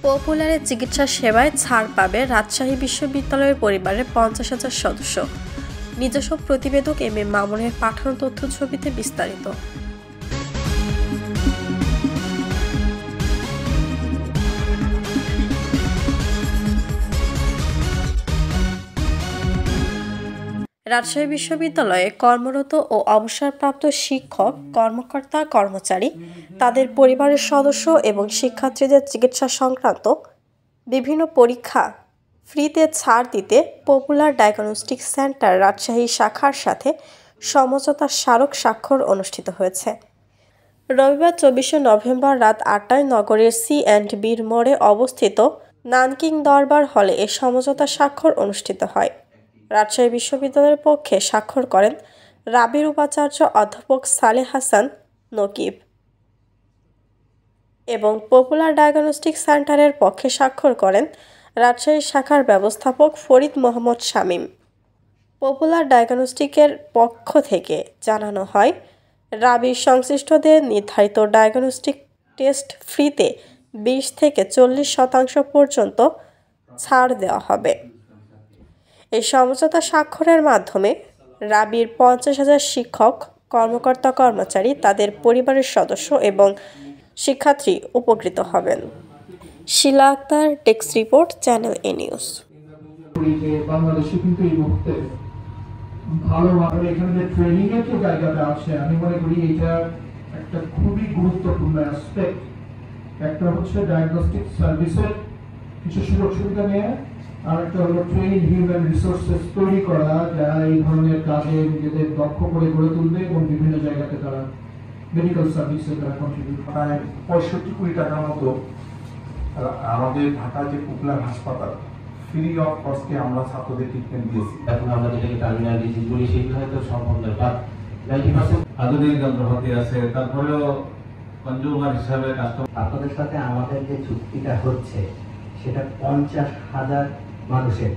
পপুলারের চিকিৎসা সেবায় ছাড় পাবে রাজশাহী বিশ্ববিদ্যালয়ের পরিবারের 50,000 সদস্য। নিজস্ব প্রতিবেদক এম এ মামুনের পাঠানো তথ্য ছবিতে বিস্তারিত। রাজশাহী বিশ্ববিদ্যালয়ে কর্মরত ও অবসরপ্রাপ্ত শিক্ষক, কর্মকর্তা, কর্মচারী, তাদের পরিবারের সদস্য এবং শিক্ষার্থীদের চিকিৎসা সংক্রান্ত বিভিন্ন পরীক্ষা ফ্রিতে ছাড় দিতে পপুলার ডায়াগনস্টিক সেন্টার রাজশাহী শাখার সাথে সমঝোতা স্মারক স্বাক্ষর অনুষ্ঠিত হয়েছে। রবিবার 24 নভেম্বর রাত 8টায় নগরের C&B'র মোড়ে অবস্থিত নানকিং দরবার হলে এ সমঝোতা স্বাক্ষর অনুষ্ঠিত হয়। রাজশাহী বিশ্ববিদ্যালয়ের পক্ষে স্বাক্ষর করেন রাবির উপাচার্য অধ্যাপক সালেহ হাসান নকিব এবং পপুলার ডায়াগনস্টিক সেন্টারের পক্ষে স্বাক্ষর করেন রাজশাহী শাখার ব্যবস্থাপক ফরিদ মোহাম্মদ শামীম। পপুলার ডায়াগনস্টিকের পক্ষ থেকে জানানো হয়, রাবির সংশ্লিষ্টদের নির্ধারিত ডায়াগনস্টিক টেস্ট ফ্রিতে 20 থেকে 40% পর্যন্ত ছাড় দেওয়া হবে। এই সমঝোতা স্বাক্ষরের মাধ্যমে রাবির 50,000 শিক্ষক, কর্মকর্তা, কর্মচারী, তাদের পরিবারের সদস্য এবং শিক্ষার্থী উপকৃত হবেন। শিলা আক্তার, ডেস্ক রিপোর্ট, চ্যানেল এ নিউজ। বাংলাদেশে কিন্তু এই মুহূর্তে ভালোভাবে এখানে যে ট্রেনিং এর যে জায়গাটা আছে, আমি মনে করি এটা একটা খুবই গুরুত্বপূর্ণ অ্যাসপেক্ট। একটা হচ্ছে ডায়াগনস্টিক সার্ভিসের কিছু সুযোগ সুবিধা নিয়ে, আর একটা হলো ট্রেন হিউম্যান রিসোর্সেস তৈরি করা, যারা এই ধরনের কাজে নিজেদের দক্ষ করে গড়ে তুলবে এবং বিভিন্ন জায়গাতে তারা মেডিকেল সার্ভিসে তারা কন্ট্রিবিউট। প্রায় 65 কোটি টাকার মতো আমাদের ঢাকা যে পপুলার হাসপাতাল ফ্রি অফ কস্টে আমরা ছাত্রদের ট্রিটমেন্ট দিয়েছি। এখন আমরা যেটাকে টার্মিনাল ডিজিজ বলি, সেগুলো হয়তো সম্ভব নয়, বাট 90% আধুনিক যন্ত্রপাতি আছে, তারপরেও কনজিউমার হিসাবে কাস্টমার। আপনাদের সাথে আমাদের যে চুক্তিটা হচ্ছে সেটা 50,000 মানুষের।